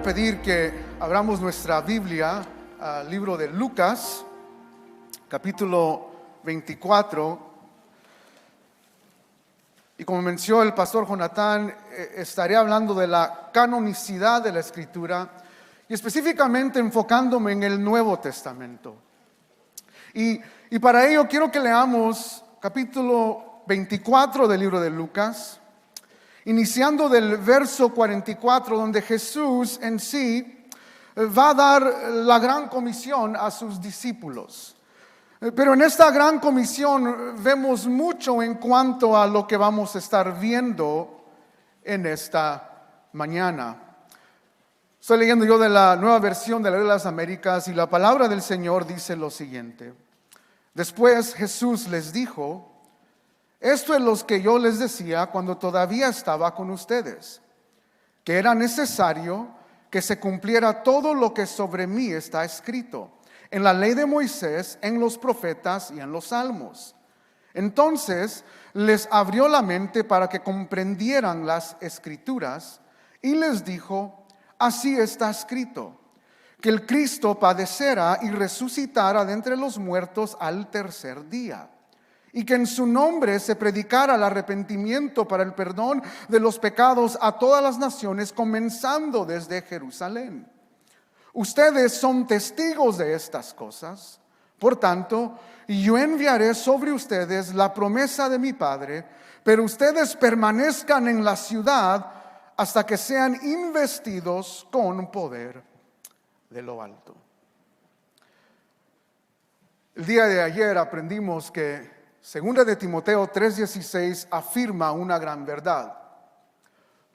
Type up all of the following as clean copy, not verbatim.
a pedir que abramos nuestra Biblia al libro de Lucas, capítulo 24. Y como mencionó el pastor Jonathan, estaré hablando de la canonicidad de la Escritura y específicamente enfocándome en el Nuevo Testamento. Y para ello quiero que leamos capítulo 24 del libro de Lucas, iniciando del verso 44, donde Jesús en sí va a dar la gran comisión a sus discípulos. Pero en esta gran comisión vemos mucho en cuanto a lo que vamos a estar viendo en esta mañana. Estoy leyendo yo de la nueva versión de la Ley de las Américas y la palabra del Señor dice lo siguiente. Después Jesús les dijo: esto es lo que yo les decía cuando todavía estaba con ustedes, que era necesario que se cumpliera todo lo que sobre mí está escrito en la ley de Moisés, en los profetas y en los salmos. Entonces les abrió la mente para que comprendieran las escrituras y les dijo: así está escrito, que el Cristo padecerá y resucitará de entre los muertos al tercer día, y que en su nombre se predicara el arrepentimiento para el perdón de los pecados a todas las naciones, comenzando desde Jerusalén. Ustedes son testigos de estas cosas. Por tanto, yo enviaré sobre ustedes la promesa de mi Padre, pero ustedes permanezcan en la ciudad hasta que sean investidos con poder de lo alto. El día de ayer aprendimos que Segunda de Timoteo 3:16 afirma una gran verdad.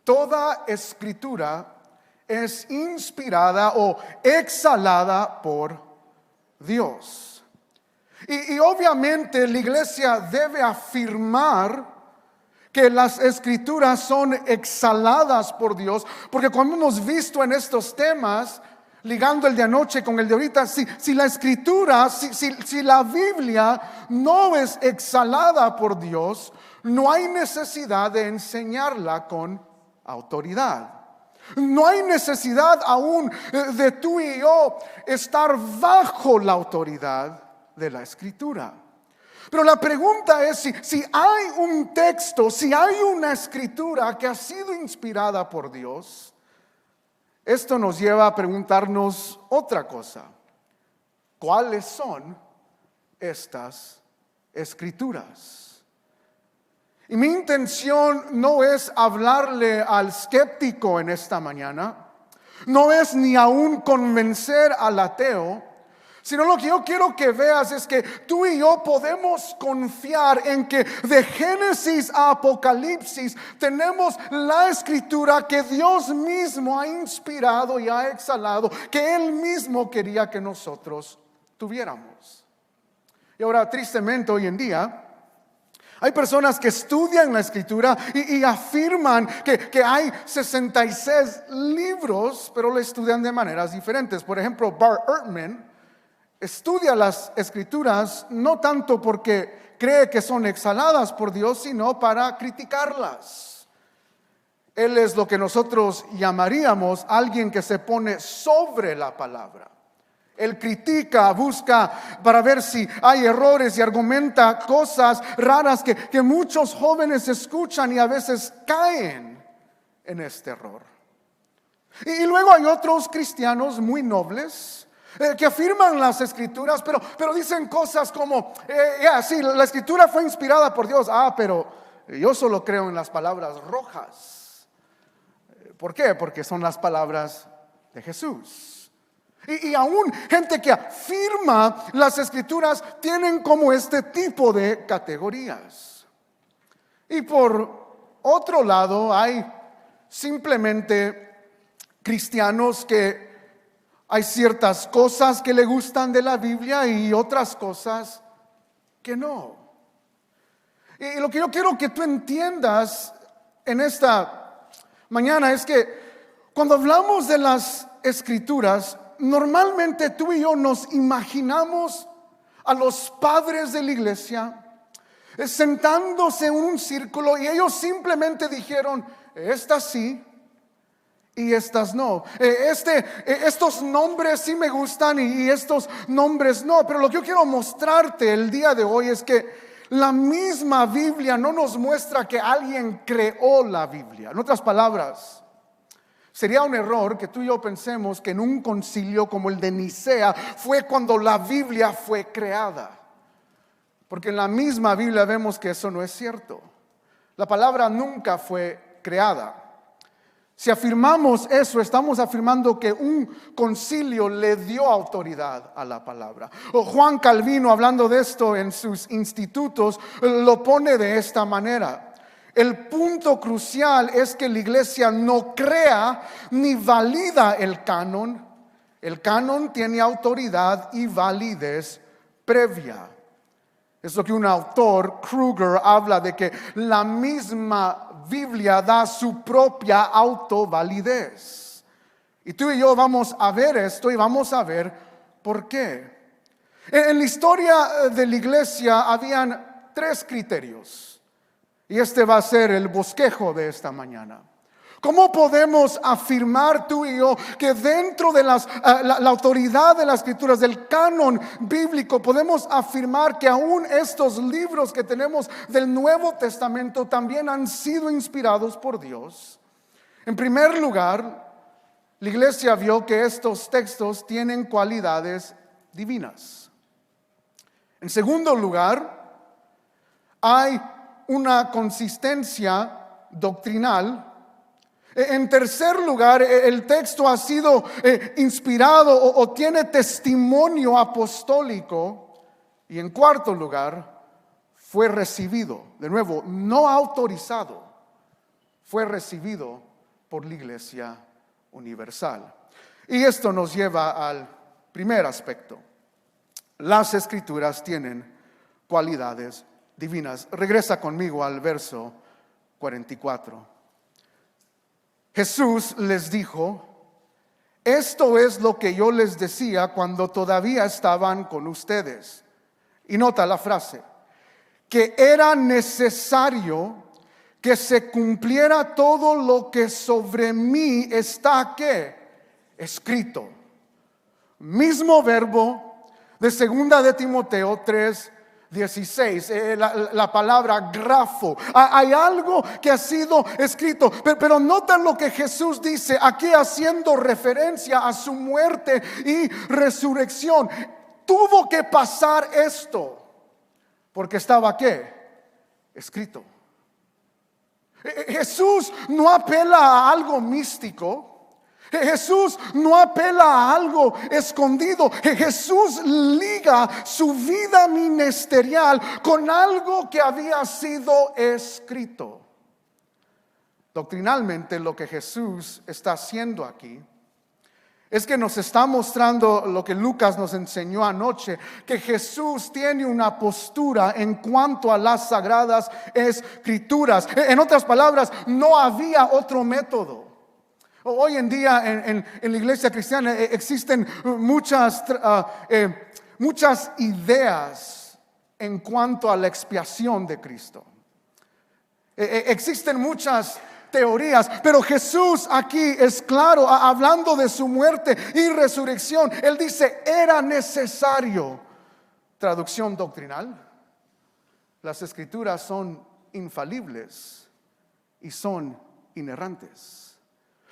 Toda escritura es inspirada o exhalada por Dios. Y obviamente la iglesia debe afirmar que las escrituras son exhaladas por Dios, porque como hemos visto en estos temas, ligando el de anoche con el de ahorita, si la escritura, si la Biblia no es exhalada por Dios, no hay necesidad de enseñarla con autoridad. No hay necesidad aún de tú y yo estar bajo la autoridad de la escritura. Pero la pregunta es si hay un texto, si hay una escritura que ha sido inspirada por Dios. Esto nos lleva a preguntarnos otra cosa. ¿Cuáles son estas escrituras? Y mi intención no es hablarle al escéptico en esta mañana, no es ni aún convencer al ateo, sino lo que yo quiero que veas es que tú y yo podemos confiar en que de Génesis a Apocalipsis tenemos la escritura que Dios mismo ha inspirado y ha exhalado, que Él mismo quería que nosotros tuviéramos. Y ahora, tristemente, hoy en día hay personas que estudian la escritura y afirman que hay 66 libros, pero lo estudian de maneras diferentes. Por ejemplo, Bart Ehrman estudia las escrituras no tanto porque cree que son exhaladas por Dios, sino para criticarlas. Él es lo que nosotros llamaríamos alguien que se pone sobre la palabra. Él critica, busca para ver si hay errores y argumenta cosas raras que muchos jóvenes escuchan y a veces caen en este error. Y luego hay otros cristianos muy nobles que afirman las escrituras, pero dicen cosas como, sí, la escritura fue inspirada por Dios, pero yo solo creo en las palabras rojas. ¿Por qué? Porque son las palabras de Jesús. Y aún gente que afirma las escrituras tienen como este tipo de categorías. Y por otro lado hay simplemente cristianos que hay ciertas cosas que le gustan de la Biblia y otras cosas que no. Y lo que yo quiero que tú entiendas en esta mañana es que cuando hablamos de las escrituras, normalmente tú y yo nos imaginamos a los padres de la iglesia sentándose en un círculo y ellos simplemente dijeron: esta sí y estas no. Estos nombres sí me gustan y estos nombres no. Pero lo que yo quiero mostrarte el día de hoy es que la misma Biblia no nos muestra que alguien creó la Biblia. En otras palabras, sería un error que tú y yo pensemos que en un concilio como el de Nicea fue cuando la Biblia fue creada. Porque en la misma Biblia vemos que eso no es cierto. La palabra nunca fue creada. Si afirmamos eso, estamos afirmando que un concilio le dio autoridad a la palabra. Juan Calvino, hablando de esto en sus institutos, lo pone de esta manera: el punto crucial es que la iglesia no crea ni valida el canon. El canon tiene autoridad y validez previa. Es lo que un autor, Kruger, habla de que la misma Biblia da su propia autovalidez. Y tú y yo vamos a ver esto y vamos a ver por qué. En la historia de la iglesia habían 3 criterios. Y este va a ser el bosquejo de esta mañana. ¿Cómo podemos afirmar tú y yo que dentro de la autoridad de las escrituras, del canon bíblico, podemos afirmar que aún estos libros que tenemos del Nuevo Testamento también han sido inspirados por Dios? En primer lugar, la iglesia vio que estos textos tienen cualidades divinas. En segundo lugar, hay una consistencia doctrinal. En tercer lugar, el texto ha sido inspirado o tiene testimonio apostólico. Y en cuarto lugar, fue recibido, de nuevo, no autorizado, fue recibido por la Iglesia Universal. Y esto nos lleva al primer aspecto: las Escrituras tienen cualidades divinas. Regresa conmigo al verso 44. Jesús les dijo: esto es lo que yo les decía cuando todavía estaban con ustedes. Y nota la frase: que era necesario que se cumpliera todo lo que sobre mí está ¿qué? Escrito. Mismo verbo de 2 de Timoteo 3:16, la palabra grafo. Hay algo que ha sido escrito, pero notan lo que Jesús dice aquí, haciendo referencia a su muerte y resurrección. Tuvo que pasar esto porque estaba ¿qué? Escrito. Jesús no apela a algo místico. Jesús no apela a algo escondido. Jesús liga su vida ministerial con algo que había sido escrito. Doctrinalmente, lo que Jesús está haciendo aquí es que nos está mostrando lo que Lucas nos enseñó anoche, que Jesús tiene una postura en cuanto a las sagradas escrituras. En otras palabras, no había otro método. Hoy en día en la iglesia cristiana existen muchas ideas en cuanto a la expiación de Cristo. Existen muchas teorías, pero Jesús aquí es claro, hablando de su muerte y resurrección. Él dice: era necesario. Traducción doctrinal: las escrituras son infalibles y son inerrantes.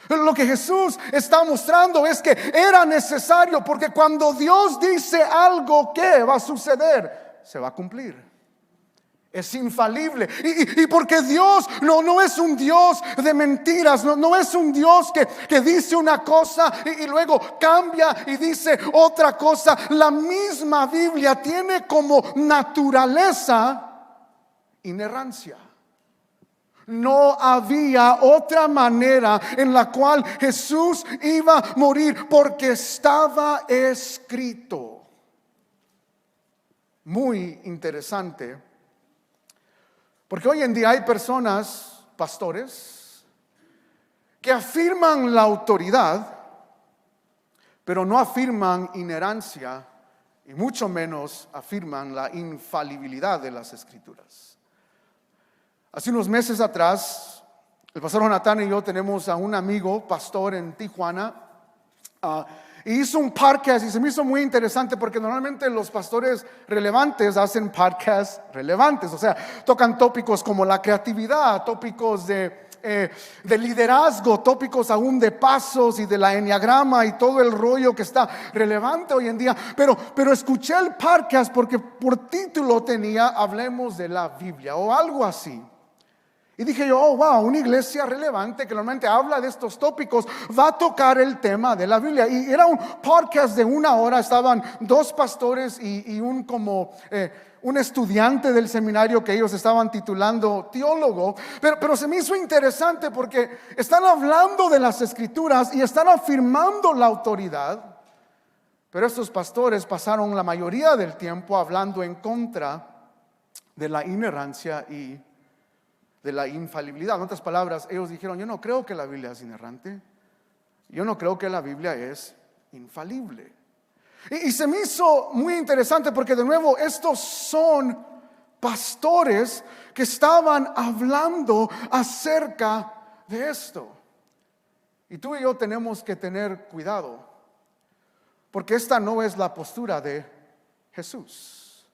Lo que Jesús está mostrando es que era necesario, porque cuando Dios dice algo, ¿qué va a suceder? Se va a cumplir. Es infalible. Y porque Dios no es un Dios de mentiras, no es un Dios que dice una cosa y luego cambia y dice otra cosa. La misma Biblia tiene como naturaleza inerrancia. No había otra manera en la cual Jesús iba a morir, porque estaba escrito. Muy interesante, porque hoy en día hay personas, pastores, que afirman la autoridad, pero no afirman inerrancia y mucho menos afirman la infalibilidad de las Escrituras. Hace unos meses atrás, El pastor Jonathan y yo tenemos a un amigo, pastor en Tijuana, y hizo un podcast y se me hizo muy interesante porque normalmente los pastores relevantes hacen podcasts relevantes, o sea, tocan tópicos como la creatividad, tópicos de liderazgo, tópicos aún de pasos y de la enneagrama y todo el rollo que está relevante hoy en día. Pero escuché el podcast porque por título tenía Hablemos de la Biblia o algo así. Y dije yo, oh wow, una iglesia relevante que normalmente habla de estos tópicos va a tocar el tema de la Biblia. Y era un podcast de 1 hora, estaban 2 pastores y un estudiante del seminario que ellos estaban titulando teólogo. Pero se me hizo interesante porque están hablando de las escrituras y están afirmando la autoridad. Pero estos pastores pasaron la mayoría del tiempo hablando en contra de la inerrancia y de la infalibilidad. En otras palabras, ellos dijeron, yo no creo que la Biblia es inerrante, yo no creo que la Biblia es infalible. Y se me hizo muy interesante porque de nuevo estos son pastores que estaban hablando acerca de esto. Y tú y yo tenemos que tener cuidado, porque esta no es la postura de Jesús.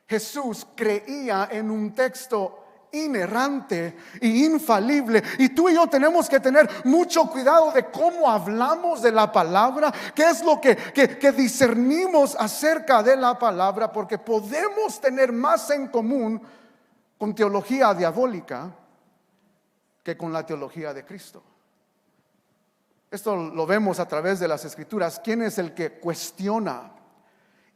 Jesús creía en un texto inerrante e infalible, y tú y yo tenemos que tener mucho cuidado de cómo hablamos de la palabra, qué es lo que discernimos acerca de la palabra, porque podemos tener más en común con teología diabólica que con la teología de Cristo. Esto lo vemos a través de las escrituras. ¿Quién es el que cuestiona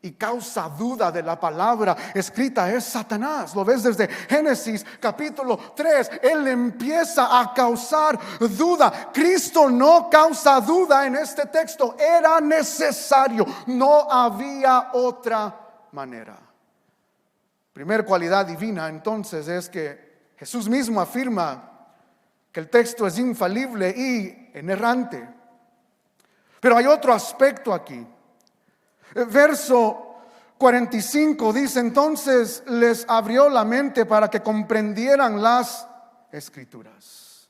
y causa duda de la palabra escrita? Es Satanás. Lo ves desde Génesis capítulo 3. Él empieza a causar duda. Cristo no causa duda en este texto. Era necesario, no había otra manera. Primer cualidad divina entonces es que Jesús mismo afirma que el texto es infalible y inerrante. Pero hay otro aspecto aquí. Verso 45 dice: entonces les abrió la mente para que comprendieran las escrituras.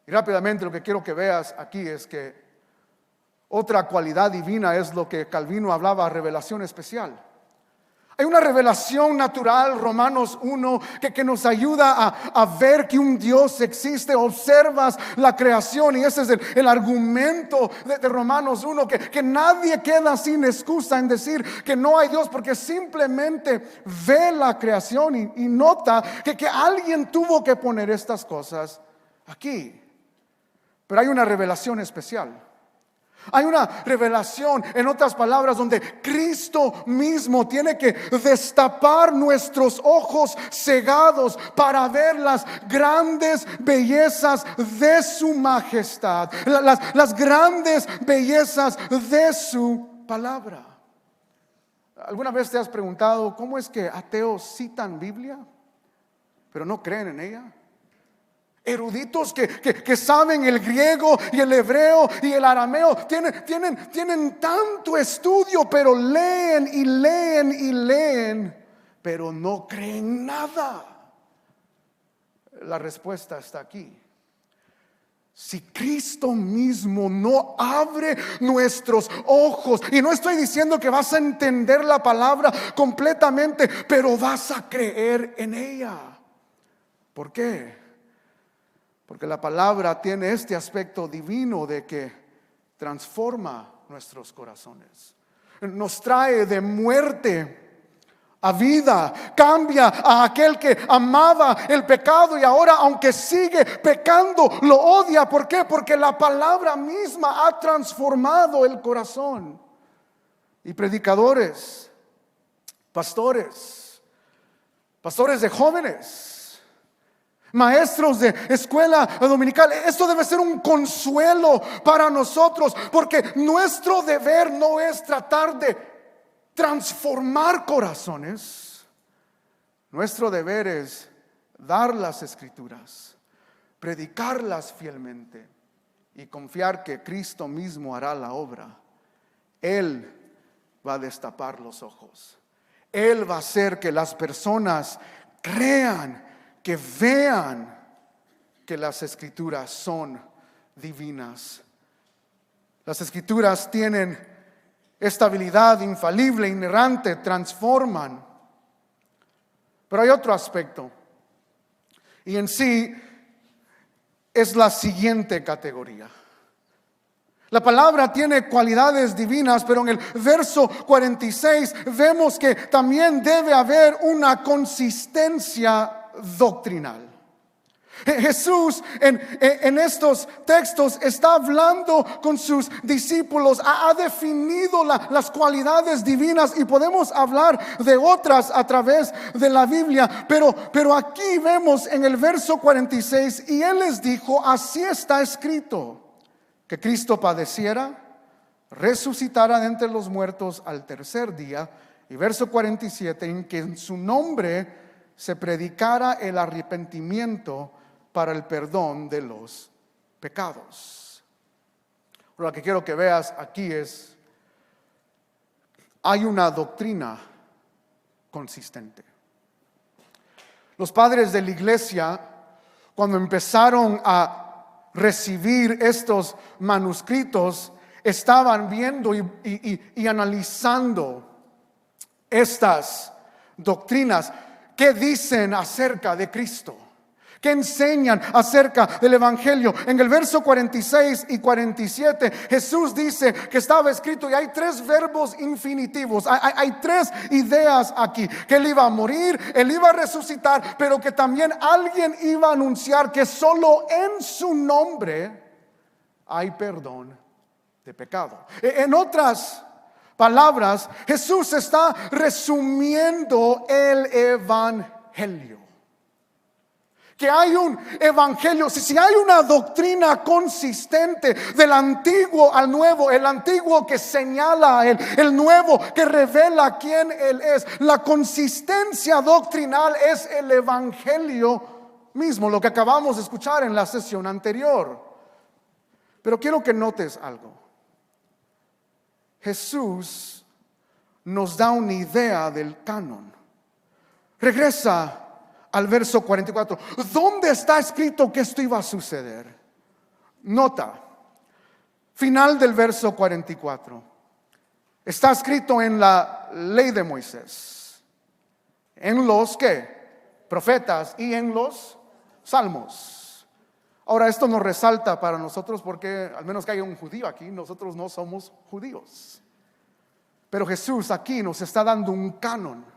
Y rápidamente lo que quiero que veas aquí es que otra cualidad divina es lo que Calvino hablaba, revelación especial. Hay una revelación natural, Romanos 1, que nos ayuda a ver que un Dios existe. Observas la creación, y ese es el argumento de Romanos 1, que nadie queda sin excusa en decir que no hay Dios, porque simplemente ve la creación y nota que alguien tuvo que poner estas cosas aquí. Pero hay una revelación especial. Hay una revelación, en otras palabras, donde Cristo mismo tiene que destapar nuestros ojos cegados para ver las grandes bellezas de su majestad, las grandes bellezas de su palabra. ¿Alguna vez te has preguntado cómo es que ateos citan Biblia, pero no creen en ella? Eruditos que saben el griego y el hebreo y el arameo, tienen tanto estudio, pero leen y leen y leen, pero no creen nada. La respuesta está aquí. Si Cristo mismo no abre nuestros ojos, y no estoy diciendo que vas a entender la palabra completamente, pero vas a creer en ella. ¿Por qué? Porque la palabra tiene este aspecto divino de que transforma nuestros corazones. Nos trae de muerte a vida. Cambia a aquel que amaba el pecado y ahora, aunque sigue pecando, lo odia. ¿Por qué? Porque la palabra misma ha transformado el corazón. Y predicadores, pastores de jóvenes, maestros de escuela dominical, esto debe ser un consuelo para nosotros, porque nuestro deber no es tratar de transformar corazones. Nuestro deber es dar las escrituras, predicarlas fielmente y confiar que Cristo mismo hará la obra. Él va a destapar los ojos. Él va a hacer que las personas crean, que vean que las Escrituras son divinas. Las Escrituras tienen estabilidad infalible, inerrante, transforman. Pero hay otro aspecto, y en sí es la siguiente categoría. La palabra tiene cualidades divinas, pero en el verso 46 vemos que también debe haber una consistencia doctrinal. Jesús en estos textos está hablando con sus discípulos, ha definido las cualidades divinas, y podemos hablar de otras a través de la Biblia, pero aquí vemos en el verso 46, y Él les dijo: así está escrito, que Cristo padeciera, resucitara de entre los muertos al tercer día, y verso 47, en que en su nombre se predicara el arrepentimiento para el perdón de los pecados. Lo que quiero que veas aquí es: hay una doctrina consistente. Los padres de la iglesia, cuando empezaron a recibir estos manuscritos, estaban viendo y analizando estas doctrinas. ¿Qué dicen acerca de Cristo? ¿Qué enseñan acerca del Evangelio? En el verso 46 y 47 Jesús dice que estaba escrito, y hay tres verbos infinitivos, hay tres ideas aquí: que Él iba a morir, Él iba a resucitar, pero que también alguien iba a anunciar que solo en su nombre hay perdón de pecado. En otras palabras, Jesús está resumiendo el Evangelio. Que hay un evangelio, si hay una doctrina consistente del antiguo al nuevo, el antiguo que señala a Él, el nuevo que revela quién Él es, la consistencia doctrinal es el evangelio mismo, lo que acabamos de escuchar en la sesión anterior. Pero quiero que notes algo. Jesús nos da una idea del canon. Regresa al verso 44. ¿Dónde está escrito que esto iba a suceder? Nota, final del verso 44. Está escrito en la ley de Moisés, en los ¿qué? Profetas y en los salmos. Ahora, esto nos resalta para nosotros porque, al menos que haya un judío aquí, nosotros no somos judíos. Pero Jesús aquí nos está dando un canon.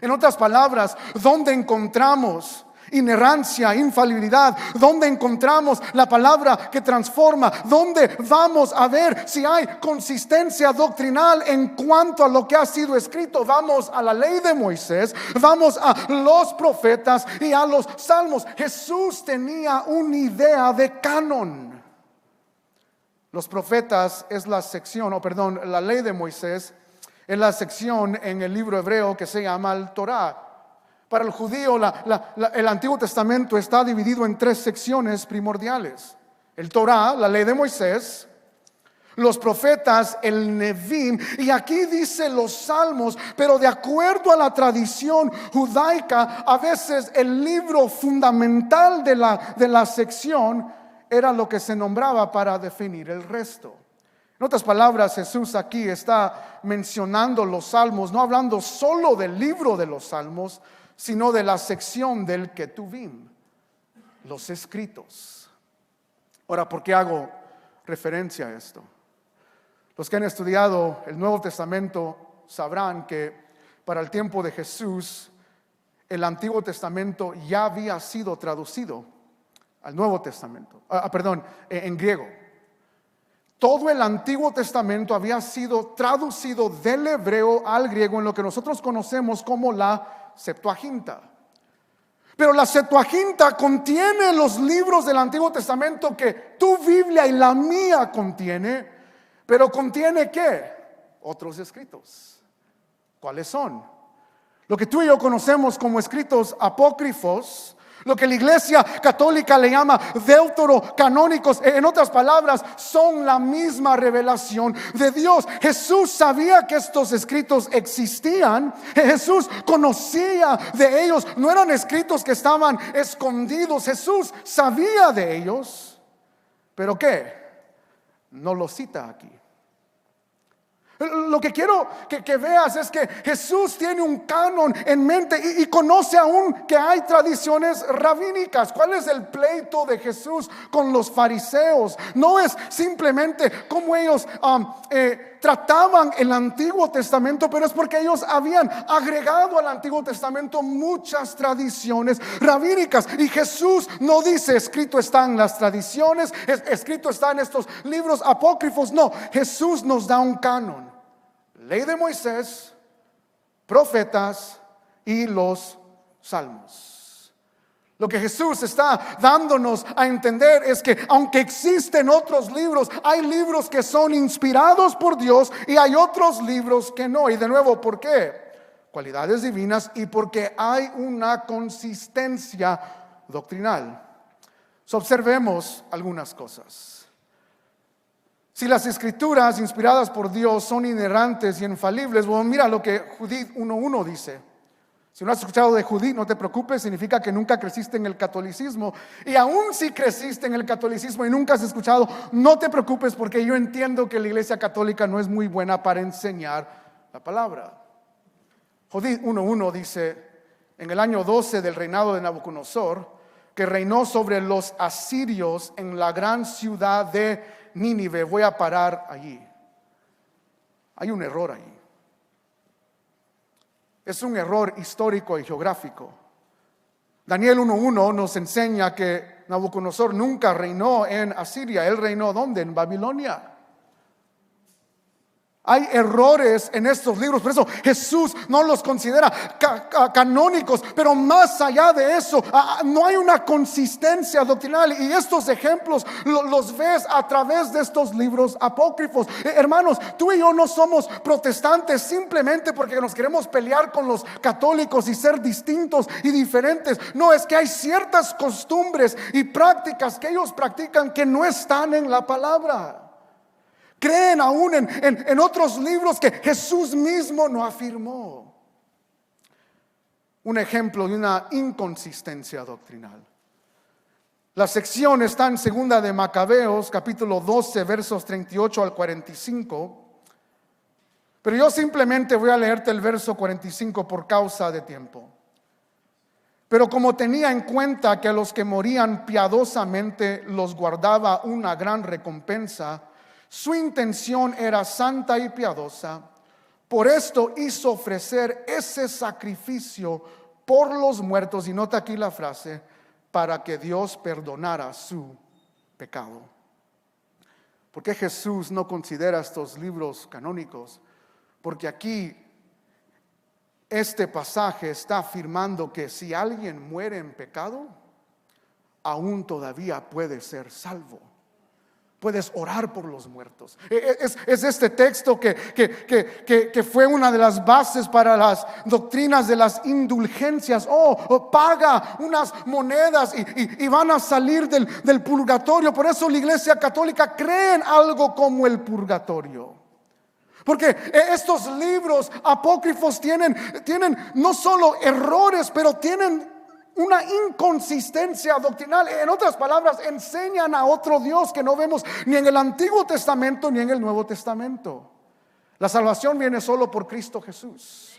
En otras palabras, ¿dónde encontramos inerrancia, infalibilidad? ¿Dónde encontramos la palabra que transforma? ¿Dónde vamos a ver si hay consistencia doctrinal en cuanto a lo que ha sido escrito? Vamos a la ley de Moisés, vamos a los profetas y a los salmos. Jesús tenía una idea de canon. Los profetas es la sección, la ley de Moisés es la sección en el libro hebreo que se llama el Torá. Para el judío el Antiguo Testamento está dividido en tres secciones primordiales: el Torá, la ley de Moisés; los profetas, el Nevim, y aquí dice los salmos, pero de acuerdo a la tradición judaica, a veces el libro fundamental de la sección era lo que se nombraba para definir el resto. En otras palabras, Jesús aquí está mencionando los salmos, no hablando solo del libro de los salmos, sino de la sección del Ketuvim, los escritos. Ahora, ¿por qué hago referencia a esto? Los que han estudiado el Nuevo Testamento sabrán que para el tiempo de Jesús, el Antiguo Testamento ya había sido traducido al Nuevo Testamento, en griego. Todo el Antiguo Testamento había sido traducido del hebreo al griego en lo que nosotros conocemos como la Septuaginta. Pero la Septuaginta contiene los libros del Antiguo Testamento que tu Biblia y la mía contiene, pero contiene ¿qué? Otros escritos. ¿Cuáles son? Lo que tú y yo conocemos como escritos apócrifos, Lo que la Iglesia Católica le llama deuterocanónicos, en otras palabras, son la misma revelación de Dios. Jesús sabía que estos escritos existían. Jesús conocía de ellos. No eran escritos que estaban escondidos. Jesús sabía de ellos. ¿Pero qué? No lo cita aquí. Lo que quiero que veas es que Jesús tiene un canon en mente y conoce aún que hay tradiciones rabínicas. ¿Cuál es el pleito de Jesús con los fariseos? No es simplemente cómo ellos trataban el Antiguo Testamento, pero es porque ellos habían agregado al Antiguo Testamento muchas tradiciones rabínicas. Y Jesús no dice escrito está en las tradiciones, escrito está en estos libros apócrifos. No, Jesús nos da un canon: ley de Moisés, profetas y los salmos. Lo que Jesús está dándonos a entender es que aunque existen otros libros, hay libros que son inspirados por Dios y hay otros libros que no. Y de nuevo, ¿por qué? Cualidades divinas y porque hay una consistencia doctrinal. Observemos algunas cosas. Si las escrituras inspiradas por Dios son inerrantes y infalibles, bueno, mira lo que Judith 1:1 dice. Si no has escuchado de Judith, no te preocupes, significa que nunca creciste en el catolicismo. Y aún si creciste en el catolicismo y nunca has escuchado, no te preocupes, porque yo entiendo que la Iglesia Católica no es muy buena para enseñar la palabra. Judith 1:1 dice: en el año 12 del reinado de Nabucodonosor, que reinó sobre los asirios en la gran ciudad de Nínive. Voy a parar allí. Hay un error ahí. Es un error histórico y geográfico. Daniel 1:1 nos enseña que Nabucodonosor nunca reinó en Asiria. Él reinó ¿dónde? En Babilonia. Hay errores en estos libros, por eso Jesús no los considera canónicos. Pero más allá de eso, no hay una consistencia doctrinal. Y estos ejemplos los ves a través de estos libros apócrifos. Hermanos, tú y yo no somos protestantes simplemente porque nos queremos pelear con los católicos y ser distintos y diferentes. No, es que hay ciertas costumbres y prácticas que ellos practican que no están en la palabra. Creen aún en otros libros que Jesús mismo no afirmó. Un ejemplo de una inconsistencia doctrinal. La sección está en segunda de Macabeos, capítulo 12, versos 38 al 45. Pero yo simplemente voy a leerte el verso 45 por causa de tiempo. Pero como tenía en cuenta que a los que morían piadosamente los guardaba una gran recompensa, su intención era santa y piadosa. Por esto hizo ofrecer ese sacrificio por los muertos. Y nota aquí la frase: para que Dios perdonara su pecado. ¿Por qué Jesús no considera estos libros canónicos? Porque aquí este pasaje está afirmando que si alguien muere en pecado, aún todavía puede ser salvo. Puedes orar por los muertos. Es este texto que fue una de las bases para las doctrinas de las indulgencias. Paga unas monedas y van a salir del purgatorio. Por eso la Iglesia Católica cree en algo como el purgatorio. Porque estos libros apócrifos tienen no solo errores, pero tienen una inconsistencia doctrinal. En otras palabras, enseñan a otro Dios que no vemos ni en el Antiguo Testamento ni en el Nuevo Testamento. La salvación viene solo por Cristo Jesús.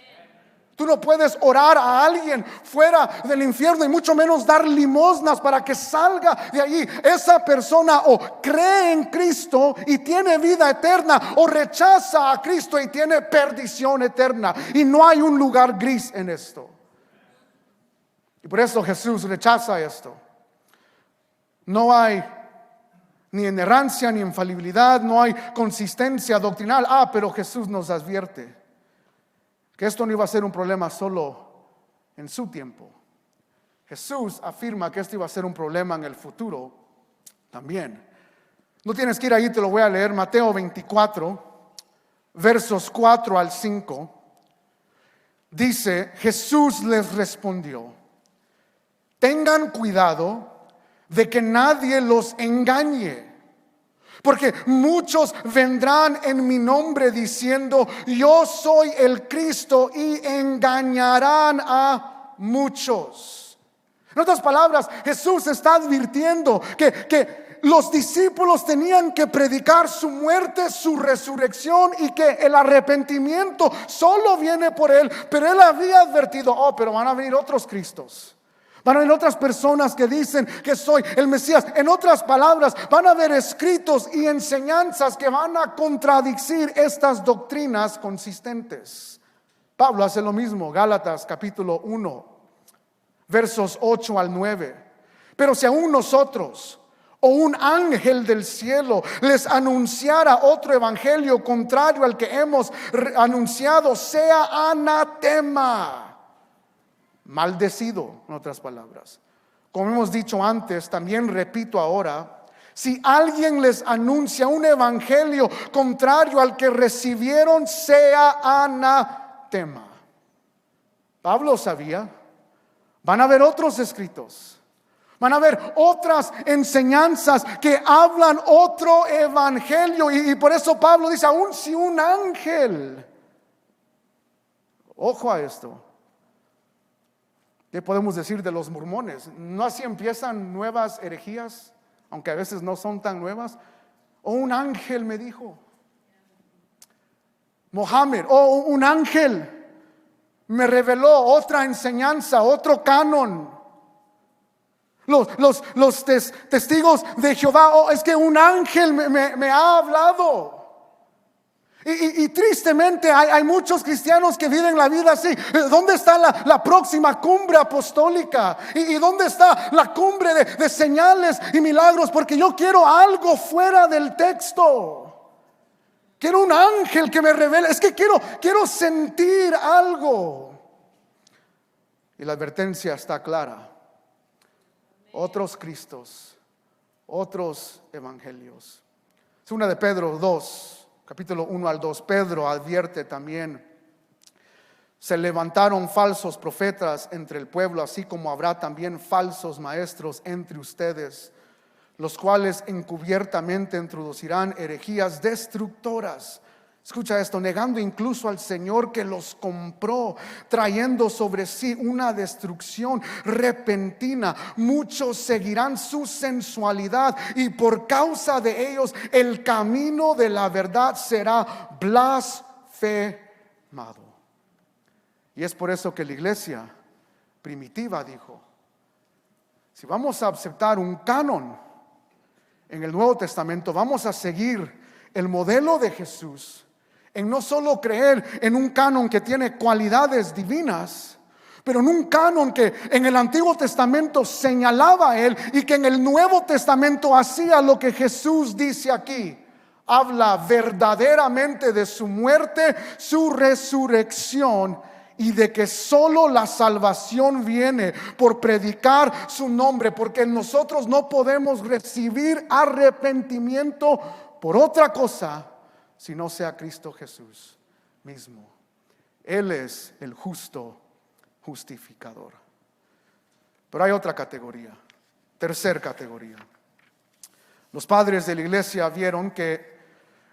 Tú no puedes orar a alguien fuera del infierno y mucho menos dar limosnas para que salga de allí. Esa persona o cree en Cristo y tiene vida eterna, o rechaza a Cristo y tiene perdición eterna. Y no hay un lugar gris en esto. Y por eso Jesús rechaza esto. No hay ni inerrancia ni infalibilidad, no hay consistencia doctrinal. Pero Jesús nos advierte que esto no iba a ser un problema solo en su tiempo. Jesús afirma que esto iba a ser un problema en el futuro también. No tienes que ir ahí, te lo voy a leer. Mateo 24, versos 4 al 5. Dice: Jesús les respondió: tengan cuidado de que nadie los engañe. Porque muchos vendrán en mi nombre diciendo, yo soy el Cristo, y engañarán a muchos. En otras palabras, Jesús está advirtiendo que los discípulos tenían que predicar su muerte, su resurrección, y que el arrepentimiento solo viene por Él. Pero Él había advertido, pero van a venir otros Cristos. Van a haber otras personas que dicen que soy el Mesías. En otras palabras, van a haber escritos y enseñanzas que van a contradecir estas doctrinas consistentes. Pablo hace lo mismo, Gálatas capítulo 1, versos 8 al 9. Pero si aún nosotros o un ángel del cielo les anunciara otro evangelio contrario al que hemos anunciado, sea anatema, maldecido, en otras palabras. Como hemos dicho antes, también repito ahora, si alguien les anuncia un evangelio contrario al que recibieron, sea anatema. Pablo sabía, van a haber otros escritos, van a haber otras enseñanzas que hablan otro evangelio, y por eso Pablo dice, aun si un ángel, ojo a esto. ¿Qué podemos decir de los mormones? ¿No así empiezan nuevas herejías? Aunque a veces no son tan nuevas. O un ángel me dijo. Mohammed, un ángel me reveló otra enseñanza, otro canon. Los testigos de Jehová, es que un ángel me ha hablado. Y tristemente hay muchos cristianos que viven la vida así. ¿Dónde está la próxima cumbre apostólica? ¿Y dónde está la cumbre de señales y milagros? Porque yo quiero algo fuera del texto. Quiero un ángel que me revele. Es que quiero sentir algo. Y la advertencia está clara. Otros Cristos, otros evangelios. Segunda de Pedro 2. Capítulo 1 al 2, Pedro advierte también, se levantaron falsos profetas entre el pueblo, así como habrá también falsos maestros entre ustedes, los cuales encubiertamente introducirán herejías destructoras. Escucha esto, negando incluso al Señor que los compró, trayendo sobre sí una destrucción repentina. Muchos seguirán su sensualidad, y por causa de ellos el camino de la verdad será blasfemado. Y es por eso que la iglesia primitiva dijo, si vamos a aceptar un canon en el Nuevo Testamento, vamos a seguir el modelo de Jesús en no solo creer en un canon que tiene cualidades divinas, pero en un canon que en el Antiguo Testamento señalaba a Él, y que en el Nuevo Testamento hacía lo que Jesús dice aquí. Habla verdaderamente de su muerte, su resurrección, y de que solo la salvación viene por predicar su nombre, porque nosotros no podemos recibir arrepentimiento por otra cosa si no sea Cristo Jesús mismo. Él es el justo justificador. Pero hay otra categoría, tercer categoría. Los padres de la iglesia vieron que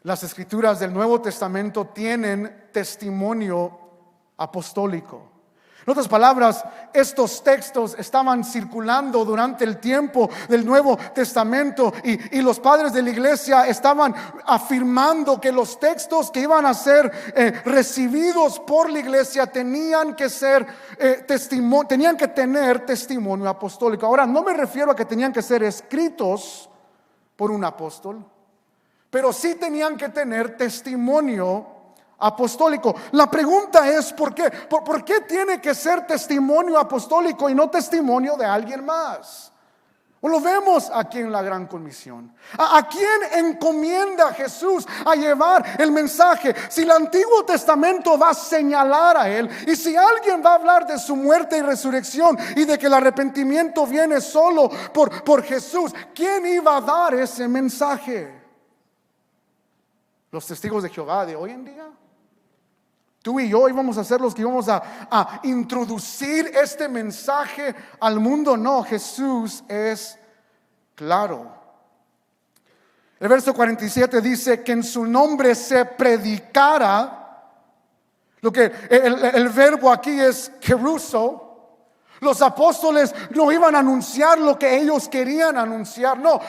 las escrituras del Nuevo Testamento tienen testimonio apostólico. En otras palabras, estos textos estaban circulando durante el tiempo del Nuevo Testamento, y los padres de la iglesia estaban afirmando que los textos que iban a ser recibidos por la iglesia tenían que tener testimonio apostólico. Ahora, no me refiero a que tenían que ser escritos por un apóstol, pero sí tenían que tener testimonio apostólico. La pregunta es ¿por qué? ¿Por qué tiene que ser testimonio apostólico y no testimonio de alguien más? Lo vemos aquí en la Gran Comisión. ¿A quién encomienda Jesús a llevar el mensaje? Si el Antiguo Testamento va a señalar a Él, y si alguien va a hablar de su muerte y resurrección, y de que el arrepentimiento viene solo por Jesús, ¿quién iba a dar ese mensaje? ¿Los testigos de Jehová de hoy en día? Tú y yo íbamos a ser los que íbamos a introducir este mensaje al mundo. No, Jesús es claro. El verso 47 dice que en su nombre se predicara. Lo que el verbo aquí es keruso. Los apóstoles no iban a anunciar lo que ellos querían anunciar. No,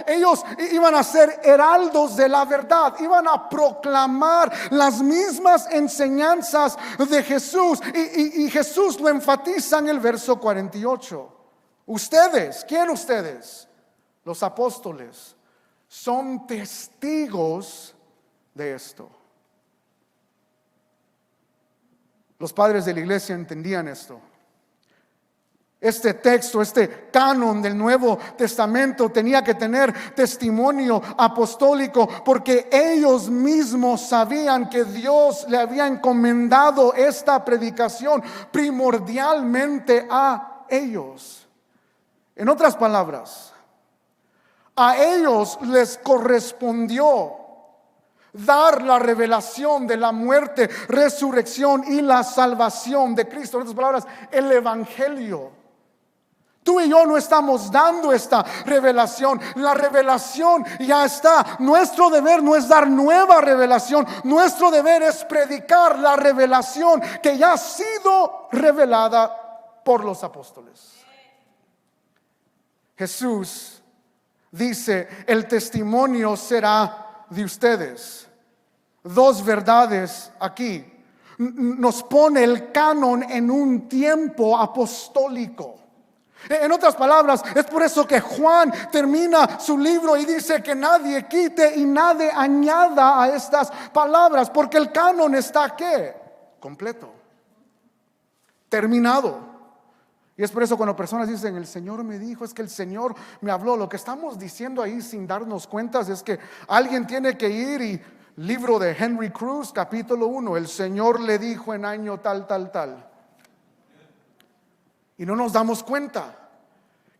ellos iban a ser heraldos de la verdad. Iban a proclamar las mismas enseñanzas de Jesús. Y Jesús lo enfatiza en el verso 48. Ustedes, ¿quién ustedes? Los apóstoles son testigos de esto. Los padres de la iglesia entendían esto. Este texto, este canon del Nuevo Testamento tenía que tener testimonio apostólico, porque ellos mismos sabían que Dios le había encomendado esta predicación primordialmente a ellos. En otras palabras, a ellos les correspondió dar la revelación de la muerte, resurrección y la salvación de Cristo. En otras palabras, el evangelio. Tú y yo no estamos dando esta revelación. La revelación ya está. Nuestro deber no es dar nueva revelación. Nuestro deber es predicar la revelación que ya ha sido revelada por los apóstoles. Jesús dice: el testimonio será de ustedes. Dos verdades aquí. Nos pone el canon en un tiempo apostólico. En otras palabras, es por eso que Juan termina su libro y dice que nadie quite y nadie añada a estas palabras, porque el canon está ¿qué? Completo, terminado. Y es por eso cuando personas dicen: el Señor me dijo, es que el Señor me habló, lo que estamos diciendo ahí sin darnos cuenta es que alguien tiene que ir y libro de Henry Cruz, capítulo 1, el Señor le dijo en año tal. Y no nos damos cuenta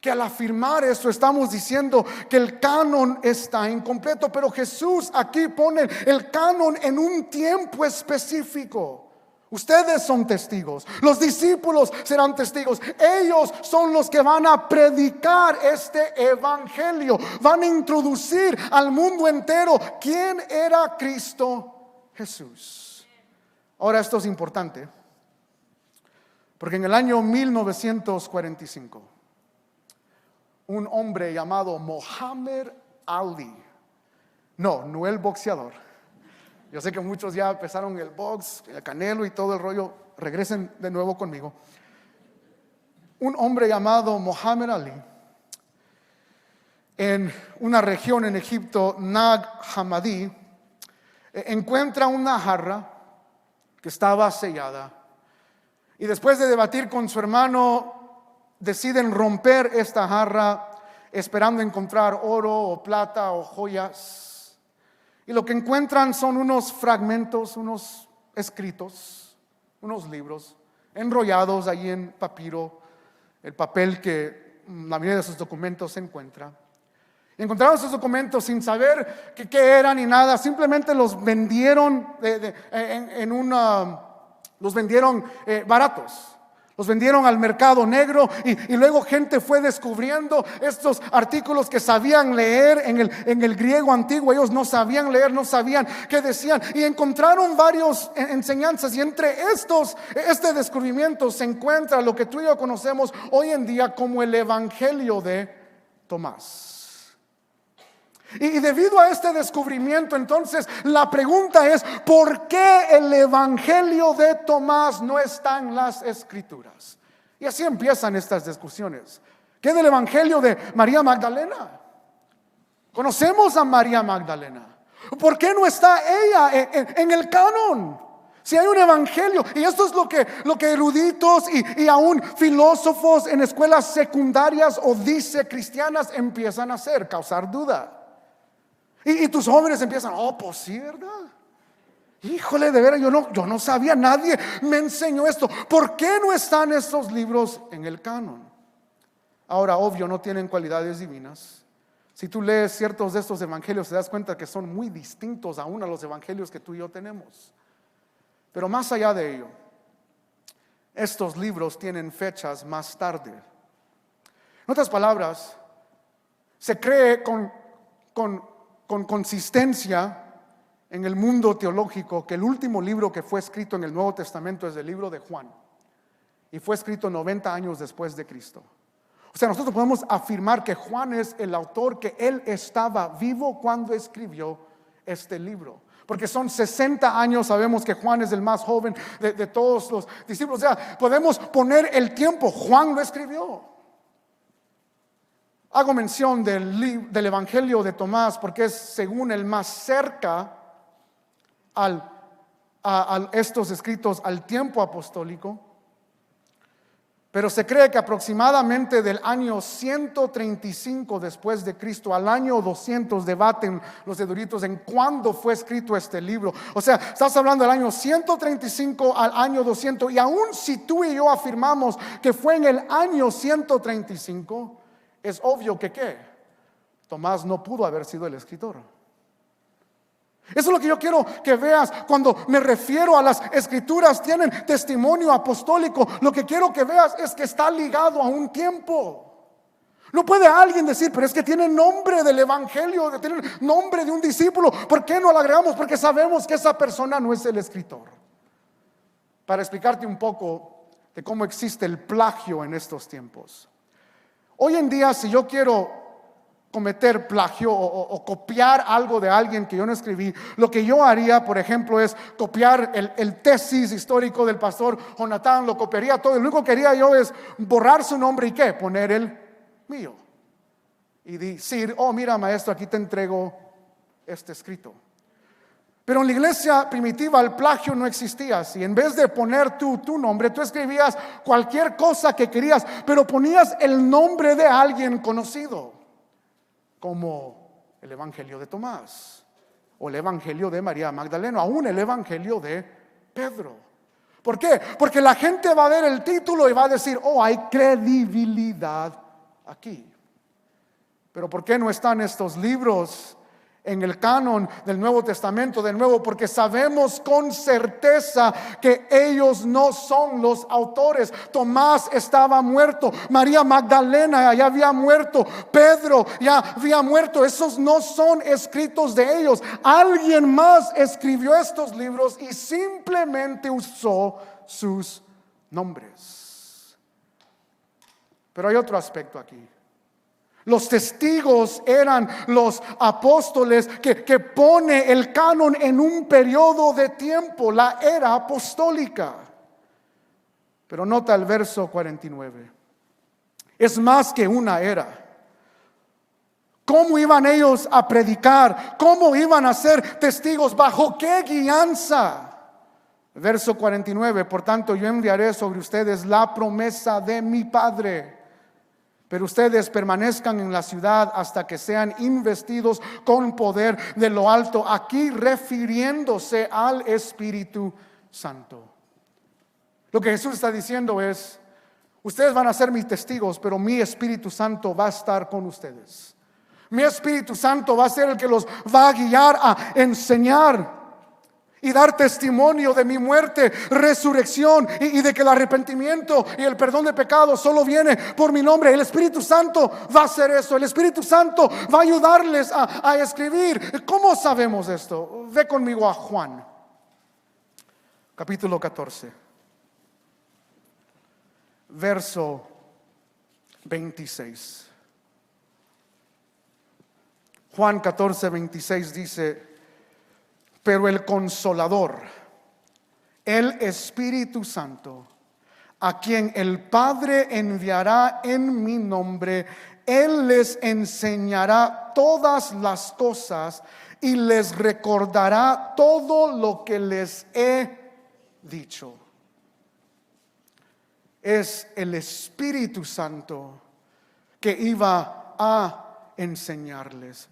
que al afirmar eso estamos diciendo que el canon está incompleto. Pero Jesús aquí pone el canon en un tiempo específico. Ustedes son testigos, los discípulos serán testigos. Ellos son los que van a predicar este evangelio. Van a introducir al mundo entero quién era Cristo Jesús. Ahora, esto es importante, porque en el año 1945, un hombre llamado Muhammad Ali, no el boxeador. Yo sé que muchos ya empezaron el box, el Canelo y todo el rollo. Regresen de nuevo conmigo. Un hombre llamado Muhammad Ali, en una región en Egipto, Nag Hammadi, encuentra una jarra que estaba sellada. Y después de debatir con su hermano, deciden romper esta jarra esperando encontrar oro o plata o joyas. Y lo que encuentran son unos fragmentos, unos escritos, unos libros enrollados ahí en papiro, el papel que la mayoría de sus documentos se encuentra. Y encontraron esos documentos sin saber qué eran ni nada. Simplemente los vendieron los vendieron baratos. Los vendieron al mercado negro y luego gente fue descubriendo estos artículos que sabían leer en el griego antiguo. Ellos no sabían leer, no sabían qué decían, y encontraron varias enseñanzas. Y entre este descubrimiento se encuentra lo que tú y yo conocemos hoy en día como el Evangelio de Tomás. Y debido a este descubrimiento, entonces la pregunta es: ¿por qué el Evangelio de Tomás no está en las Escrituras? Y así empiezan estas discusiones. ¿Qué del Evangelio de María Magdalena? Conocemos a María Magdalena. ¿Por qué no está ella en el canon? Si hay un evangelio, y esto es lo que eruditos y aún filósofos en escuelas secundarias o dice cristianas empiezan a hacer, causar duda. Y tus jóvenes empiezan: oh, pues sí, ¿verdad? Híjole, de veras, yo no sabía, nadie me enseñó esto. ¿Por qué no están estos libros en el canon? Ahora, obvio, no tienen cualidades divinas. Si tú lees ciertos de estos evangelios, te das cuenta que son muy distintos aún a los evangelios que tú y yo tenemos. Pero más allá de ello, estos libros tienen fechas más tarde. En otras palabras, se cree con consistencia en el mundo teológico que el último libro que fue escrito en el Nuevo Testamento es el libro de Juan, y fue escrito 90 años después de Cristo. O sea, nosotros podemos afirmar que Juan es el autor, que él estaba vivo cuando escribió este libro. Porque son 60 años, sabemos que Juan es el más joven de todos los discípulos. O sea, podemos poner el tiempo, Juan lo escribió. Hago mención del Evangelio de Tomás porque es según el más cerca a estos escritos al tiempo apostólico. Pero se cree que aproximadamente del año 135 después de Cristo al año 200 debaten los eruditos en cuándo fue escrito este libro. O sea, estás hablando del año 135 al año 200, y aún si tú y yo afirmamos que fue en el año 135, es obvio que ¿qué? Tomás no pudo haber sido el escritor. Eso es lo que yo quiero que veas cuando me refiero a las escrituras. Tienen testimonio apostólico. Lo que quiero que veas es que está ligado a un tiempo. No puede alguien decir, pero es que tiene nombre del evangelio, tiene nombre de un discípulo. ¿Por qué no lo agregamos? Porque sabemos que esa persona no es el escritor. Para explicarte un poco de cómo existe el plagio en estos tiempos. Hoy en día, si yo quiero cometer plagio o copiar algo de alguien que yo no escribí, lo que yo haría, por ejemplo, es copiar el tesis histórico del pastor Jonathan. Lo copiaría todo. Lo único que haría yo es borrar su nombre y ¿qué? Poner el mío y decir, oh mira maestro, aquí te entrego este escrito. Pero en la iglesia primitiva el plagio no existía así. En vez de poner tu nombre, tú escribías cualquier cosa que querías, pero ponías el nombre de alguien conocido, como el Evangelio de Tomás o el Evangelio de María Magdalena, aún el Evangelio de Pedro. ¿Por qué? Porque la gente va a ver el título y va a decir, oh, hay credibilidad aquí. Pero ¿por qué no están estos libros en el canon del Nuevo Testamento? De nuevo, porque sabemos con certeza que ellos no son los autores. Tomás estaba muerto, María Magdalena ya había muerto, Pedro ya había muerto. Esos no son escritos de ellos. Alguien más escribió estos libros y simplemente usó sus nombres. Pero hay otro aspecto aquí. Los testigos eran los apóstoles que pone el canon en un periodo de tiempo, la era apostólica. Pero nota el verso 49. Es más que una era. ¿Cómo iban ellos a predicar? ¿Cómo iban a ser testigos? ¿Bajo qué guianza? Verso 49. Por tanto, yo enviaré sobre ustedes la promesa de mi Padre, pero ustedes permanezcan en la ciudad hasta que sean investidos con poder de lo alto. Aquí refiriéndose al Espíritu Santo. Lo que Jesús está diciendo es, ustedes van a ser mis testigos, pero mi Espíritu Santo va a estar con ustedes. Mi Espíritu Santo va a ser el que los va a guiar a enseñar y dar testimonio de mi muerte, resurrección y de que el arrepentimiento y el perdón de pecados solo viene por mi nombre. El Espíritu Santo va a hacer eso. El Espíritu Santo va a ayudarles a escribir. ¿Cómo sabemos esto? Ve conmigo a Juan, capítulo 14, verso 26. Juan 14, 26 dice: pero el Consolador, el Espíritu Santo, a quien el Padre enviará en mi nombre, Él les enseñará todas las cosas y les recordará todo lo que les he dicho. Es el Espíritu Santo que iba a enseñarles.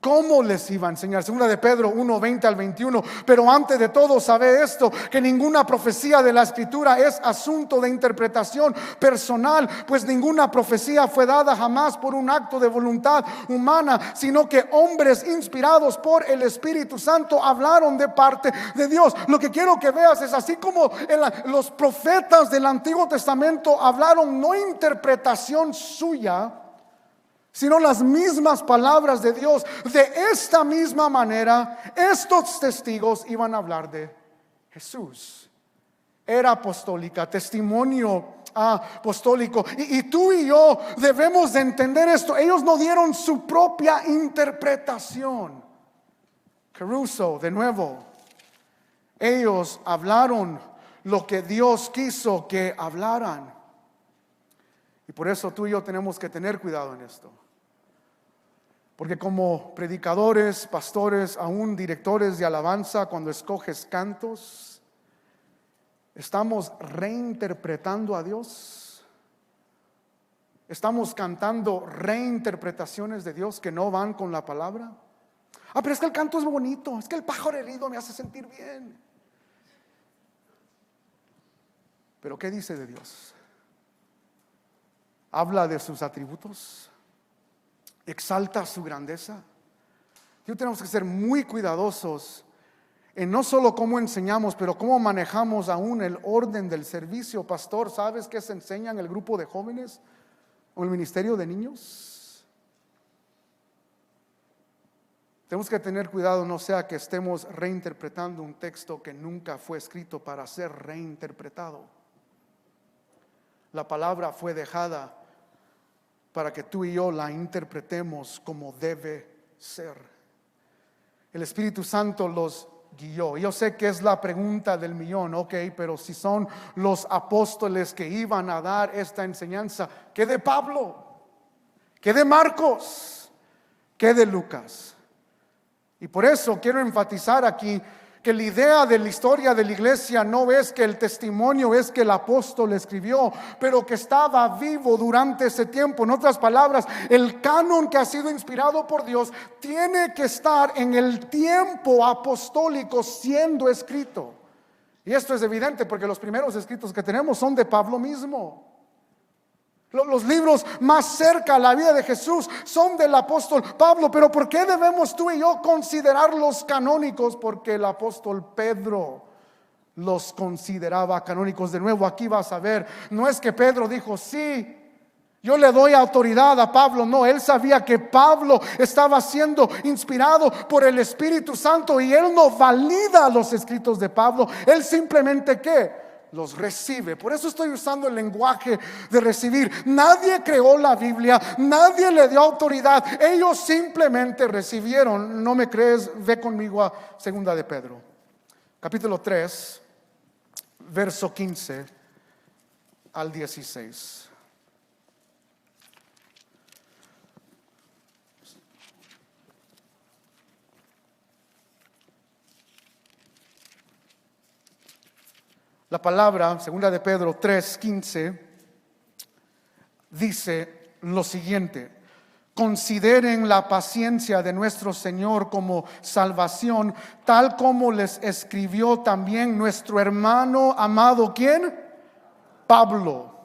¿Cómo les iba a enseñar? Segunda de Pedro 1, 20 al 21. Pero antes de todo, sabe esto, que ninguna profecía de la Escritura es asunto de interpretación personal, pues ninguna profecía fue dada jamás por un acto de voluntad humana, sino que hombres inspirados por el Espíritu Santo hablaron de parte de Dios. Lo que quiero que veas es así como los profetas del Antiguo Testamento hablaron, no interpretación suya, sino las mismas palabras de Dios. De esta misma manera, estos testigos iban a hablar de Jesús. Era apostólica, testimonio apostólico. Y tú y yo debemos de entender esto. Ellos no dieron su propia interpretación. Caruso, de nuevo, ellos hablaron lo que Dios quiso que hablaran. Y por eso tú y yo tenemos que tener cuidado en esto. Porque como predicadores, pastores, aún directores de alabanza, cuando escoges cantos, ¿estamos reinterpretando a Dios? ¿Estamos cantando reinterpretaciones de Dios que no van con la palabra? Pero es que el canto es bonito, es que el pájaro herido me hace sentir bien. ¿Pero qué dice de Dios? ¿Habla de sus atributos? ¿Exalta su grandeza? Y tenemos que ser muy cuidadosos en no solo cómo enseñamos, pero cómo manejamos aún el orden del servicio. Pastor, ¿sabes qué se enseña en el grupo de jóvenes o el ministerio de niños? Tenemos que tener cuidado, no sea que estemos reinterpretando un texto que nunca fue escrito para ser reinterpretado. La palabra fue dejada para que tú y yo la interpretemos como debe ser. El Espíritu Santo los guió. Yo sé que es la pregunta del millón, ok, pero si son los apóstoles que iban a dar esta enseñanza, ¿qué de Pablo? ¿Qué de Marcos? ¿Qué de Lucas? Y por eso quiero enfatizar aquí que la idea de la historia de la iglesia no es que el testimonio es que el apóstol escribió, pero que estaba vivo durante ese tiempo. En otras palabras, el canon que ha sido inspirado por Dios tiene que estar en el tiempo apostólico siendo escrito. Y esto es evidente porque los primeros escritos que tenemos son de Pablo mismo. Los libros más cerca a la vida de Jesús son del apóstol Pablo. Pero ¿por qué debemos tú y yo considerarlos canónicos? Porque el apóstol Pedro los consideraba canónicos. De nuevo, aquí vas a ver, no es que Pedro dijo, sí, yo le doy autoridad a Pablo. No, él sabía que Pablo estaba siendo inspirado por el Espíritu Santo y él no valida los escritos de Pablo. Él simplemente, ¿qué? Los recibe. Por eso estoy usando el lenguaje de recibir. Nadie creó la Biblia, nadie le dio autoridad, ellos simplemente recibieron. ¿No me crees? Ve conmigo a Segunda de Pedro, capítulo 3, verso 15 al 16. La palabra, segunda de Pedro 3:15, dice lo siguiente: consideren la paciencia de nuestro Señor como salvación, tal como les escribió también nuestro hermano amado, ¿quién? Pablo,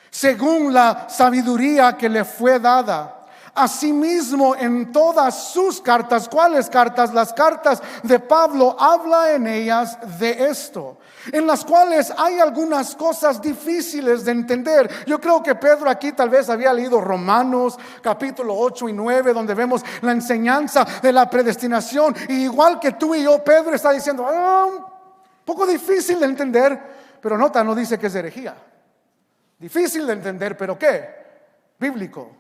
según la sabiduría que le fue dada. Asimismo, en todas sus cartas, ¿cuáles cartas? Las cartas de Pablo, habla en ellas de esto, en las cuales hay algunas cosas difíciles de entender. Yo creo que Pedro aquí tal vez había leído Romanos capítulo 8 y 9, donde vemos la enseñanza de la predestinación. Y igual que tú y yo, Pedro está diciendo, un poco difícil de entender, pero nota, no dice que es herejía. Difícil de entender, pero ¿qué? Bíblico,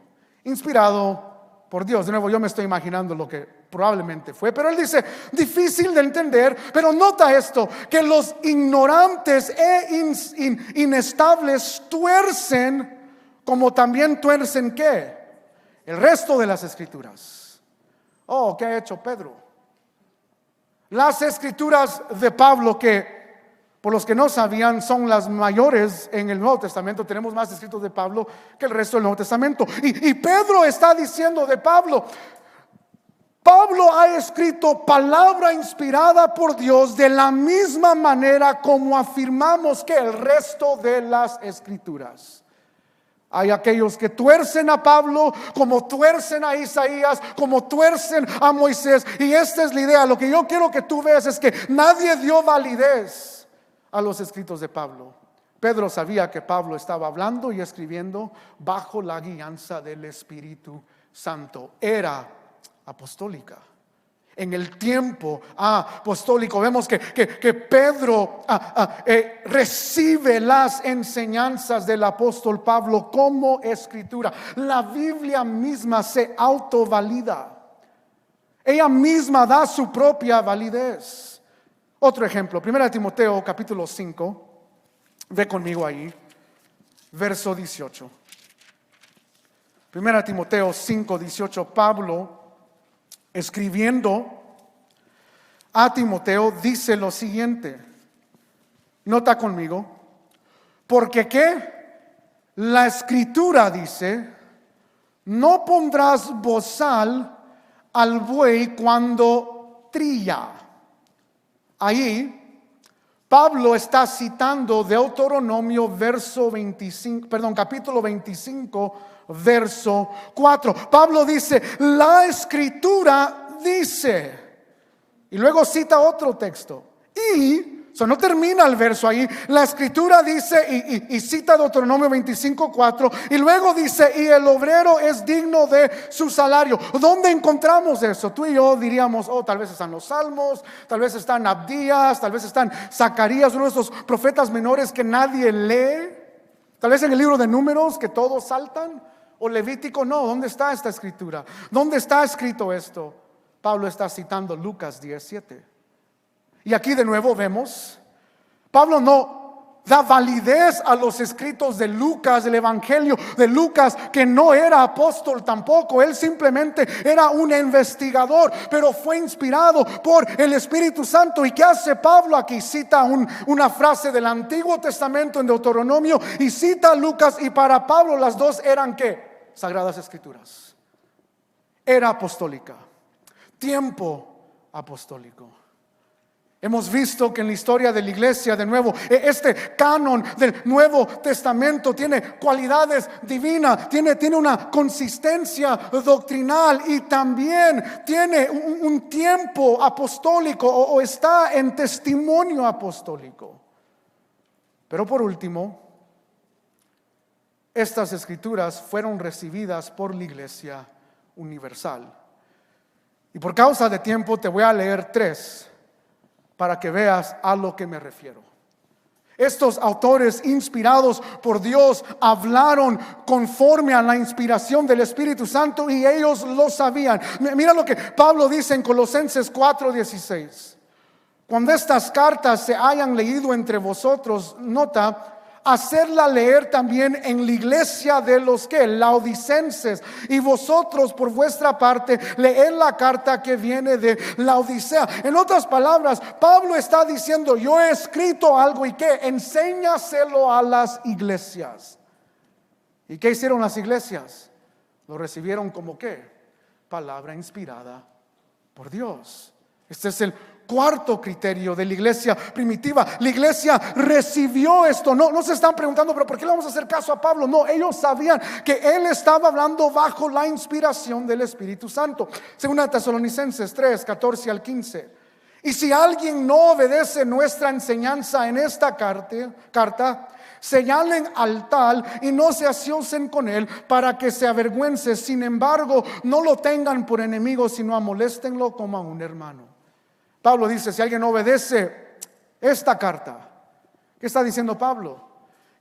inspirado por Dios. De nuevo, yo me estoy imaginando lo que probablemente fue, pero él dice difícil de entender. Pero nota esto, que los ignorantes e inestables tuercen, como también tuercen ¿qué? El resto de las escrituras. ¿Qué ha hecho Pedro? Las escrituras de Pablo, que por los que no sabían, son las mayores en el Nuevo Testamento. Tenemos más escritos de Pablo que el resto del Nuevo Testamento. Y Pedro está diciendo de Pablo Pablo ha escrito palabra inspirada por Dios de la misma manera como afirmamos que el resto de las escrituras. Hay aquellos que tuercen a Pablo como tuercen a Isaías, como tuercen a Moisés. Y esta es la idea. Lo que yo quiero que tú veas es que nadie dio validez a los escritos de Pablo. Pedro sabía que Pablo estaba hablando y escribiendo bajo la guianza del Espíritu Santo. Era apostólica. En el tiempo apostólico vemos que Pedro recibe las enseñanzas del apóstol Pablo como escritura. La Biblia misma se autovalida. Ella misma da su propia validez. Otro ejemplo, 1 Timoteo capítulo 5. Ve conmigo ahí, verso 18. 1 Timoteo 5, 18. Pablo, escribiendo a Timoteo, dice lo siguiente. Nota conmigo. Porque ¿qué? La escritura dice: no pondrás bozal al buey cuando trilla. Ahí Pablo está citando Deuteronomio capítulo 25, verso 4. Pablo dice: la escritura dice. Y luego cita otro texto. No termina el verso ahí. La escritura dice y cita Deuteronomio 25:4. Y luego dice: y el obrero es digno de su salario. ¿Dónde encontramos eso? Tú y yo diríamos: tal vez están los Salmos, tal vez están Abdías, tal vez están Zacarías, uno de esos profetas menores que nadie lee. Tal vez en el libro de Números que todos saltan. O Levítico. No, ¿dónde está esta escritura? ¿Dónde está escrito esto? Pablo está citando Lucas 17. Y aquí de nuevo vemos, Pablo no da validez a los escritos de Lucas, del evangelio de Lucas, que no era apóstol tampoco. Él simplemente era un investigador, pero fue inspirado por el Espíritu Santo. ¿Y qué hace Pablo aquí? Cita una frase del Antiguo Testamento en Deuteronomio y cita a Lucas, y para Pablo las dos eran ¿qué? Sagradas Escrituras. Era apostólica, tiempo apostólico. Hemos visto que en la historia de la iglesia, de nuevo, este canon del Nuevo Testamento tiene cualidades divinas, tiene una consistencia doctrinal y también tiene un tiempo apostólico o está en testimonio apostólico. Pero por último, estas escrituras fueron recibidas por la iglesia universal. Y por causa de tiempo te voy a leer 3 para que veas a lo que me refiero. Estos autores inspirados por Dios hablaron conforme a la inspiración del Espíritu Santo y ellos lo sabían. Mira lo que Pablo dice en Colosenses 4:16. Cuando estas cartas se hayan leído entre vosotros, nota, hacerla leer también en la iglesia de los que laodicenses, y vosotros por vuestra parte leed la carta que viene de Laodicea. En otras palabras, Pablo está diciendo: yo he escrito algo y que enséñaselo a las iglesias. ¿Y qué hicieron las iglesias? Lo recibieron como ¿qué? Palabra inspirada por Dios. Este es el cuarto criterio de la iglesia primitiva. La iglesia recibió esto. No se están preguntando: pero ¿por qué le vamos a hacer caso a Pablo? No, ellos sabían que él estaba hablando bajo la inspiración del Espíritu Santo. Segunda Tesalonicenses 3:14-15. Y si alguien no obedece nuestra enseñanza en esta carta, señalen al tal y no se asocien con él para que se avergüence. Sin embargo, no lo tengan por enemigo, sino amoléstenlo como a un hermano. Pablo dice: si alguien no obedece esta carta, ¿qué está diciendo Pablo?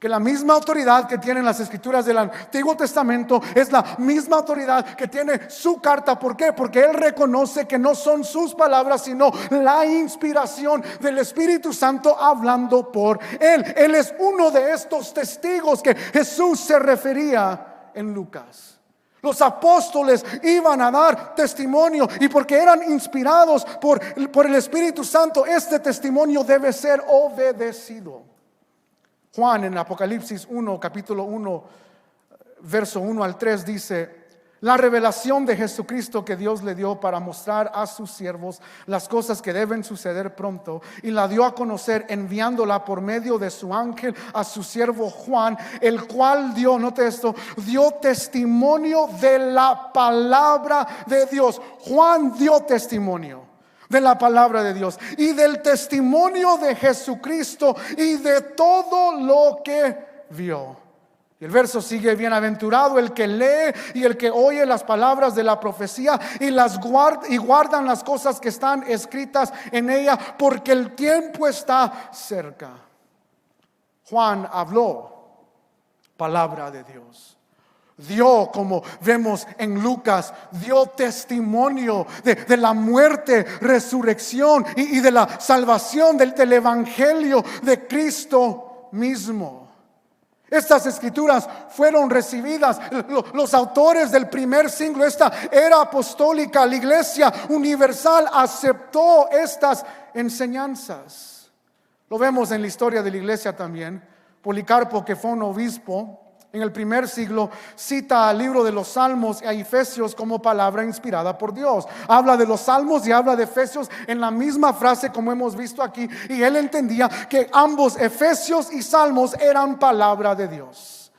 Que la misma autoridad que tienen las escrituras del Antiguo Testamento es la misma autoridad que tiene su carta. ¿Por qué? Porque él reconoce que no son sus palabras, sino la inspiración del Espíritu Santo hablando por él. Él es uno de estos testigos que Jesús se refería en Lucas. Los apóstoles iban a dar testimonio, y porque eran inspirados por el Espíritu Santo, este testimonio debe ser obedecido. Juan en Apocalipsis 1, capítulo 1, verso 1 al 3 dice: La revelación de Jesucristo que Dios le dio para mostrar a sus siervos las cosas que deben suceder pronto, y la dio a conocer enviándola por medio de su ángel a su siervo Juan, el cual dio, note esto, dio testimonio de la palabra de Dios. Juan dio testimonio de la palabra de Dios y del testimonio de Jesucristo y de todo lo que vio. Y el verso sigue: bienaventurado el que lee y el que oye las palabras de la profecía y guardan las cosas que están escritas en ella, porque el tiempo está cerca. Juan habló palabra de Dios. Dio, como vemos en Lucas, dio testimonio de la muerte, resurrección y de la salvación del evangelio de Cristo mismo. Estas escrituras fueron recibidas, los autores del primer siglo, esta era apostólica, la iglesia universal aceptó estas enseñanzas. Lo vemos en la historia de la iglesia también. Policarpo, que fue un obispo en el primer siglo, cita al libro de los Salmos y a Efesios como palabra inspirada por Dios. Habla de los Salmos y habla de Efesios en la misma frase, como hemos visto aquí, y él entendía que ambos, Efesios y Salmos, eran palabra de Dios.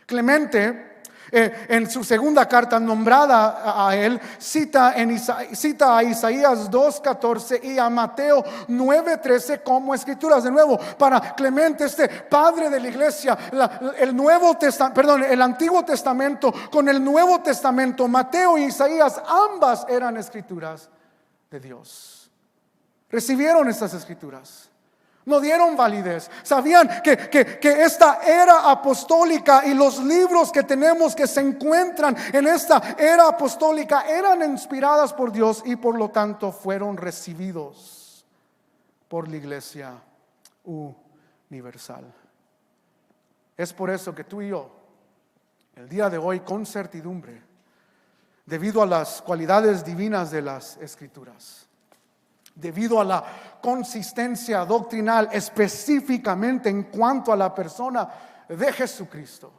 Clemente, en su segunda carta nombrada a él, cita a Isaías 2:14 y a Mateo 9:13 como escrituras. De nuevo, para Clemente, este padre de la iglesia, el Antiguo Testamento con el Nuevo Testamento, Mateo y Isaías, ambas eran escrituras de Dios. Recibieron estas escrituras, no dieron validez. Sabían que esta era apostólica y los libros que tenemos que se encuentran en esta era apostólica eran inspiradas por Dios y por lo tanto fueron recibidos por la iglesia universal. Es por eso que tú y yo, el día de hoy, con certidumbre, debido a las cualidades divinas de las escrituras, debido a la consistencia doctrinal, específicamente en cuanto a la persona de Jesucristo,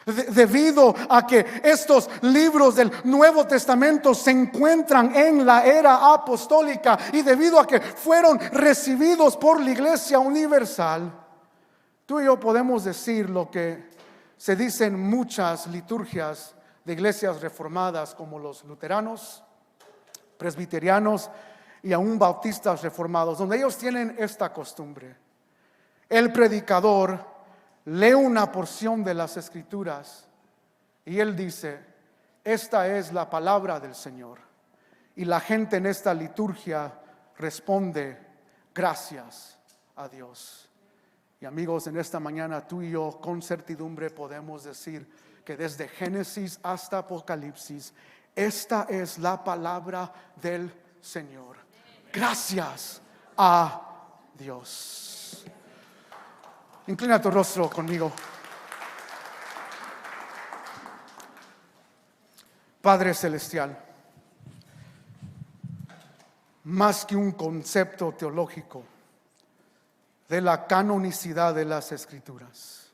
debido a que estos libros del Nuevo Testamento se encuentran en la era apostólica y debido a que fueron recibidos por la iglesia universal, tú y yo podemos decir lo que se dice en muchas liturgias de iglesias reformadas, como los luteranos, presbiterianos y aún bautistas reformados, donde ellos tienen esta costumbre. El predicador lee una porción de las escrituras y él dice: esta es la palabra del Señor. Y la gente en esta liturgia responde: gracias a Dios. Y amigos, en esta mañana tú y yo con certidumbre podemos decir que desde Génesis hasta Apocalipsis, esta es la palabra del Señor. Gracias a Dios. Inclina tu rostro conmigo. Padre celestial, más que un concepto teológico de la canonicidad de las escrituras,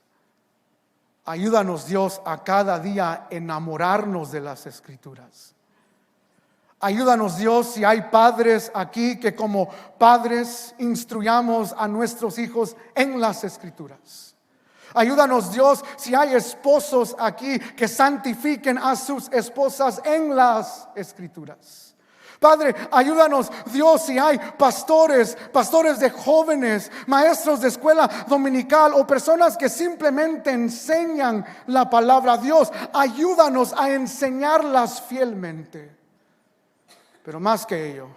ayúdanos, Dios, a cada día enamorarnos de las escrituras. Ayúdanos, Dios, si hay padres aquí, que como padres instruyamos a nuestros hijos en las escrituras. Ayúdanos, Dios, si hay esposos aquí, que santifiquen a sus esposas en las escrituras. Padre, ayúdanos, Dios, si hay pastores de jóvenes, maestros de escuela dominical o personas que simplemente enseñan la palabra. Dios, ayúdanos a enseñarlas fielmente. Pero más que ello,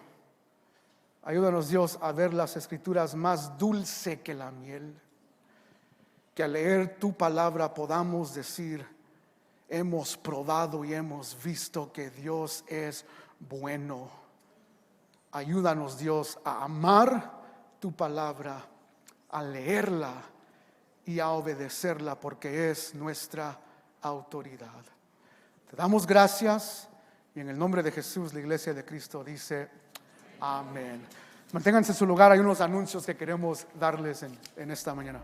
ayúdanos, Dios, a ver las escrituras más dulce que la miel. Que al leer tu palabra podamos decir: hemos probado y hemos visto que Dios es bueno. Ayúdanos, Dios, a amar tu palabra, a leerla y a obedecerla, porque es nuestra autoridad. Te damos gracias. Y en el nombre de Jesús, la iglesia de Cristo dice amén. Manténganse en su lugar, hay unos anuncios que queremos darles en esta mañana.